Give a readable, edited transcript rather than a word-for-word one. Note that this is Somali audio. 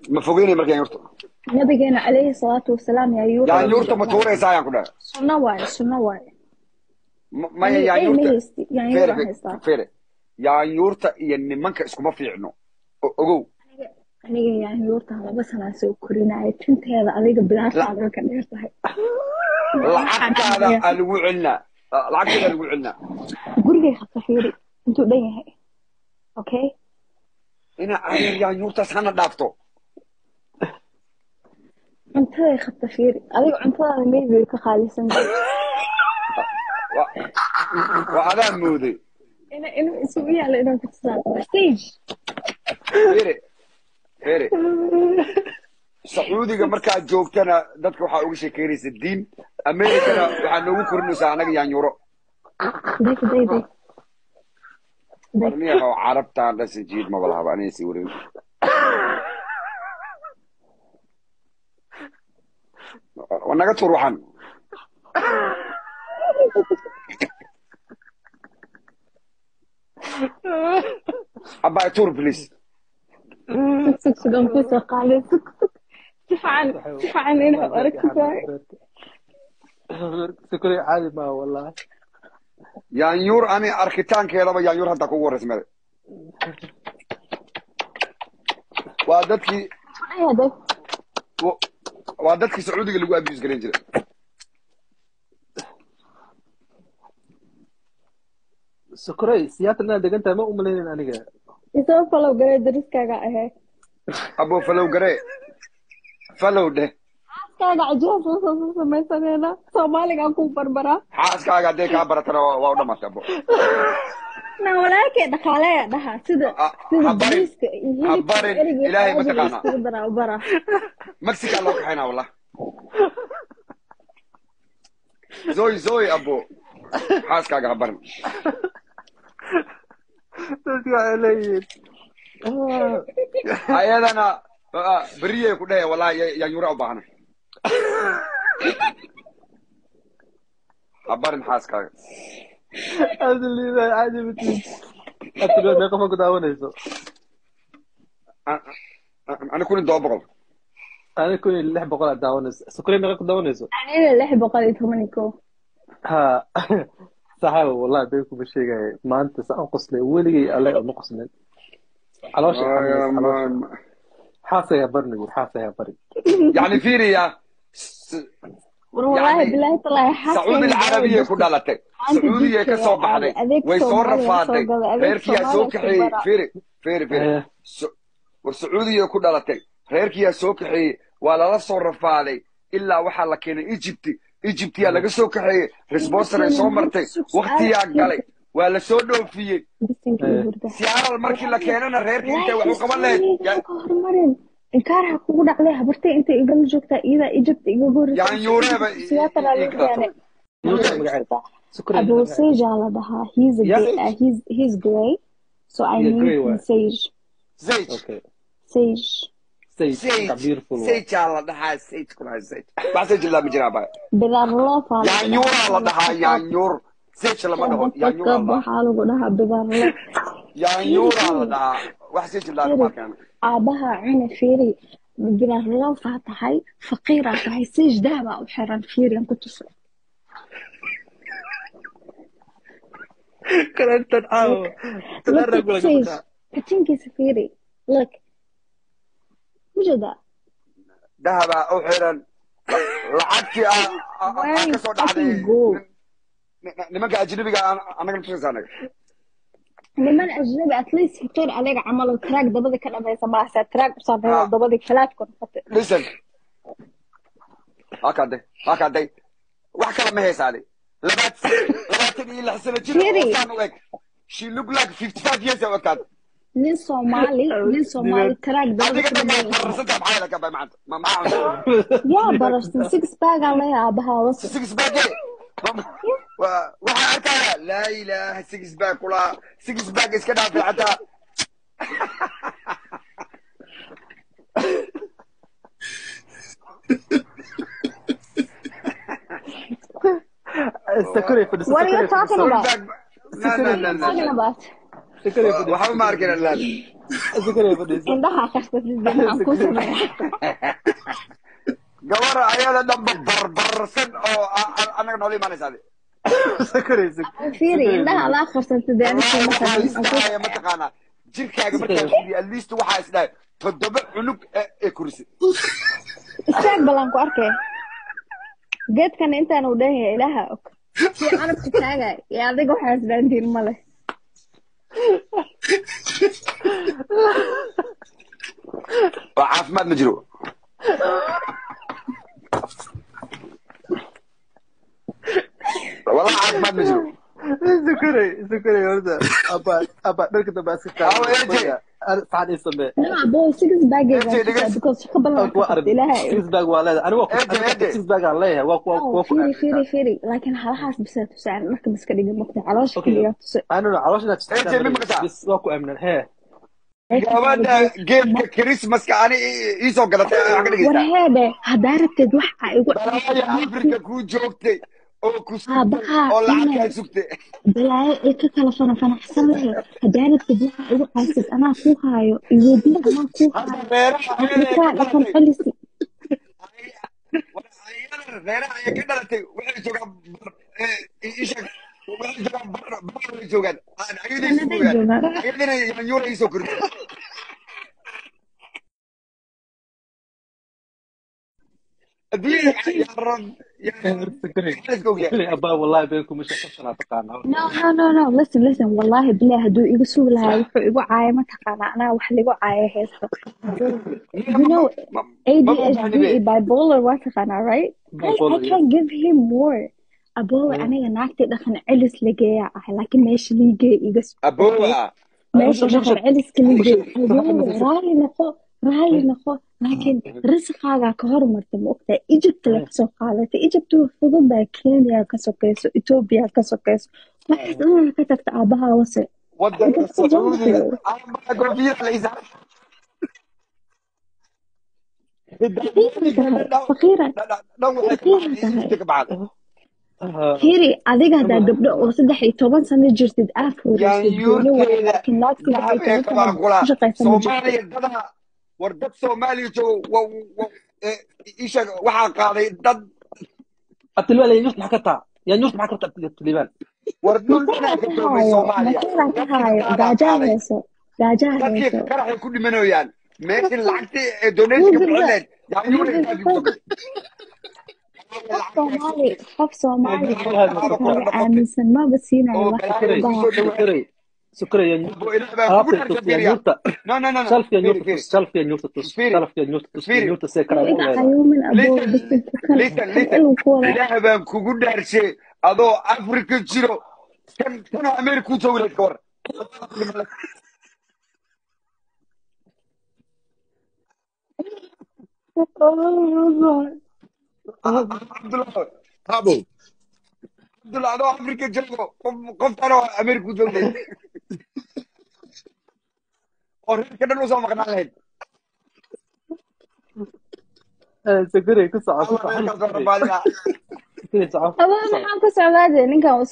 ما فوقيني مركين يورتو نبينا عليه الصلاة والسلام يا يورو يعني يورتو ما توري سايان كده سنة واي ما يعني يعني إيه ما يورتا هيستي يعني يورو فيري هيستا فيري يعني يورتا يعني منك اسكو ما في عنه أقول aniga yaa yoorta laba sana soo korinaya tinteeda adiga bilaashta adiga ka dheertahay lacagtaada lagu celina lacagteeda lagu celina gurigay qabta fiiri intuu dhan yahay okay ina adeer yaa yuurtaas hana dhaafto cuntaday qabta fiiri adiga cuntadaada maybe ka qaalisan waa adaa mooday inuu isugu yaalo inuu ku tusaan stage fiiri fiiri sacuudiga markaad joogtana dadka waxaa uga sheekeynaysa diin amerikana waxaa noogu korinaysaa anaga yaanyuro day warniya oo carabtaan dhasi jiid maba lahaba aniga sii wareeg wanaga tur waxaan abaa tur please سكسكم كوسا قال تفعل هنا أركض سكري عادي ما والله yaanyuur ani arkitaankeedaba yaanyuur hadda kugu wareysmade waa dadkii sacuudiga lagu abuse garan jiray سكري سياتنا دقنت ما أملين أنا isoo falow garee dariskaaga ahayd abo falow garee falow dheh xaaskaaga cajiib soo samaysaneena soomaaligaan ku barbaraa xaaskaaga hadday kaa baratana waa u dhamaatay abo na walaakee dhaqaaleya dhaha sida bariiska iyo habarin ilaahay ma taqaanaa bara mexica loo kaxaynaa wallah zoy abo xaaskaaga habarin ayadana beriyay ku dhahe wallahi yaanyura u baahana habarin xaaskaaga هذا اللي عادي بتجي أتبع ما قفك داونيسو أنا كوني دوبغل أنا كوني اللي أحب أقول داونيس سكري ما قفك داونيسو أنا اللي أحب أقول ثمانيكو ها صحيح والله بينكم بالشيء جاي ما أنت سأنقص لي ولي الله نقص لي على شيء حاسة يا برني حاسة يا بري يعني فيري يا والله بالله طلع حاسة سعودي العربية كلها لتك سعودية كسر بعدين ويصور فاضي غيركي سوكحي فيري والسعودية كلها لتك غيركي سوكحي ولا لا صور فاضي إلا وحلا كان إيجيبتي على سوكحي ريسبونسر يصورتي وقتي يا قالي ولا سودو فيه سيارة المركي اللي كاننا غيركي أنت وحقبل لي إنكارها كود عليها برتي أنت إيجل جوكتا إذا إجبت إيجل يعني يورا سياسة يعني أبو سيج على ده he's gray so I mean sage okay sage على ده sage كلها sage بس sage لا بجرابه بلا الله فعلا يعني يورا على ده يعني يور sage لما ده يعني يورا الله حاله قدها بلا الله يعني يورا على ده واحد sage لا ما كان aabaha cuna fiiri bilaar loo faatahay faqiira tahay siij dahba u xiran fiiriyan ku tusay كرنت عاو تدرب ولا كذا كتنكي سفيري look وجدا دهب او حيران لعبتي كسو دحدي nimanka ajnabiga anaga nafsiisanaga niman ajnabi at least fiqir alayga camal track dabada ka dhamaysa ma ahsa track usaaday dabada kalaad ku noqotay listen hakade wax kala ma heesaade labaatan iyo lix sano jir oo saan u eg she look like 55 years old kad nin Somali track dabada ka dhamaysa ya barashta six bag alayha abaha wasa six bag waxaan arkaa laa ilaaha six bag kula six bag iska dhaafay xataa استكري في What are you talking about? لا talking about? waxba ma arkin سكري بديس indhaha qarsadid waxaan ku sameeyaa gabar ayada dhanba barbarsan oo anaga nool imaanaysaa سكري fiiri indhaha adaa qarsatid ma taqaanaa jirkaaga markaa fiiriyo at least waxaa isdhahay 7 cunug ee kursi istaag balan ku arkay geedkan intaan u dhan yahay ilaaha og si carabka taagay iyo adiga waxaa isdhaantiin ma leh oo caafimaad ma jiro والله عاد ما نجرو سكري ورده ابا درك بس صعد يسمع لا ابو 6 باج because قبل ilaahay 6 bag waa leedahay anigu 6 bag aan leeyahay waa fiiri laakiin halahaas bisad tusaan marka miska dhiga maqta caloosh kaliya anu calooshna bis waa ku amnan hee gabadha geedka Christmaska ani ii soo gadatay wax ka dhigaysaa warheede hadaa rabtid waxa igu Afrika ku joogtay oo ku sugtay oo lacag sugtay balaayo ay ka kala fanaxsan leh hadaa rabtid waxa igu qaasid anaa ku haayo iweydii anaa ku haayo dhaqan qalisi reeraha ay ka dhalatay waxay joogaan isha waxay joogaan ayadina yanyuura ii soo kordhay أبا والله بينكم مش أحسن تقانا. No. Listen. والله بالله هدو يقول سوق لها يقول عاية ما تقانا أنا وحلي يقول عاية هيسا. You know ADHD bipolar what تقانا right? I can give him more. أبوه أنا ينعكت دخل علس لجيا لكن ماشي ليجي يقص. أبوه ماشي دخل علس كليجي. أبوه راي نخو لكن رزقاga ka hormarta ma ogtahay Egypt la soo qaadatay Egypt fudud Kenya ka sokayso Ethiopia ka sokayso waxay ka tagta aabaha wase wadanka Sacuudiga ama gobiya laysa Hiri adiga hada gabdho oo 13 sano jirtid laakiin Soomaaliya wardad Soomaaliya joogo isha waxa qaaday dad atlwala yus maxkata ya yus maxkata atlwala wardad Soomaaliya gaajahayso dadkii karaxay ku dhimanayaan meesha lacagtii donation ka bixinay qof Soomaali aaminsan ma basiinayo wax سكري يا نيوتا لا سلف يا نيوتا سكرا إله بان كوغو دارشي أدو أفريقيا جيرو كان أمريكا جولة كور عبد الله أدو أفريقيا جيرو قفت أنا أمريكا جولة orang kadang usah makan lain. Segera itu soal. Apa yang kau terbaca? Itu soal. Apa yang aku salah aja, ini kau